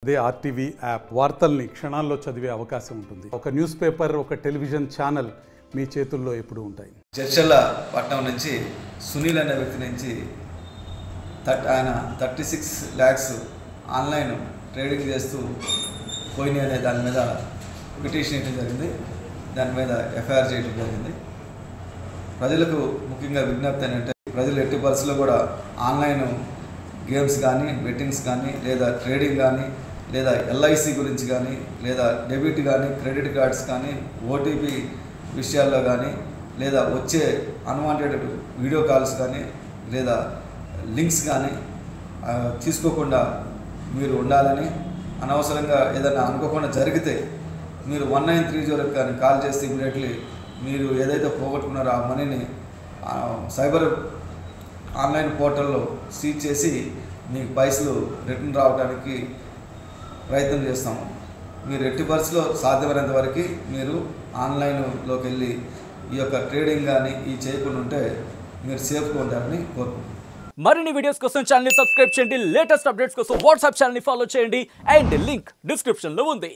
అదే RTV app వార్తల్ని క్షణాల్లో చదివే అవకాశం ఉంటుంది. ఒక న్యూస్ పేపర్, ఒక టెలివిజన్ ఛానల్ మీ చేతుల్లో ఎప్పుడూ ఉంటాయి. చర్చల పట్టణం నుంచి సునీల్ అనే వ్యక్తి నుంచి ఆయన 36 lakhs ఆన్లైన్ ట్రేడింగ్ చేస్తూ పోయినాయి అనే దాని మీద పిటిషన్ ఇవ్వడం జరిగింది. దాని మీద ఎఫ్ఐఆర్ చేయడం జరిగింది. ప్రజలకు ముఖ్యంగా విజ్ఞప్తి ఏంటంటే ప్రజలు ఎట్టి పరిస్థితుల్లో కూడా ఆన్లైన్ గేమ్స్ కానీ, బెట్టింగ్స్ కానీ, లేదా ట్రేడింగ్ కానీ, లేదా ఎల్ఐసి గురించి కానీ, లేదా డెబిట్ కానీ, క్రెడిట్ కార్డ్స్ కానీ, ఓటీపీ విషయాల్లో కానీ, లేదా వచ్చే అన్వాంటెడ్ వీడియో కాల్స్ కానీ, లేదా లింక్స్ కానీ తీసుకోకుండా మీరు ఉండాలని, అనవసరంగా ఏదైనా అనుకోకుండా జరిగితే మీరు 1930 కానీ కాల్ చేస్తే ఇమీడియట్లీ మీరు ఏదైతే పోగొట్టుకున్నారో ఆ మనీని సైబర్ ఆన్లైన్ పోర్టల్లో సీజ్ చేసి మీకు పైసలు రిటర్న్ రావడానికి ప్రయత్నం చేస్తాము. మీరు ఎట్టి పరిస్థితుల్లో సాధ్యమైనంత వరకు మీరు ఆన్లైన్లోకి వెళ్ళి ఈ యొక్క ట్రేడింగ్ కానీ ఈ చేయకుండా ఉంటే మీరు సేఫ్గా ఉంటారని కోరుకుంటున్నాను. మరిన్ని వీడియోస్ కోసం ఛానల్ ని సబ్స్క్రైబ్ చేయండి. లేటెస్ట్ అప్డేట్స్ కోసం వాట్సాప్ ఛానల్ ని ఫాలో చేయండి. అండ్ లింక్ డిస్క్రిప్షన్ లో ఉంది.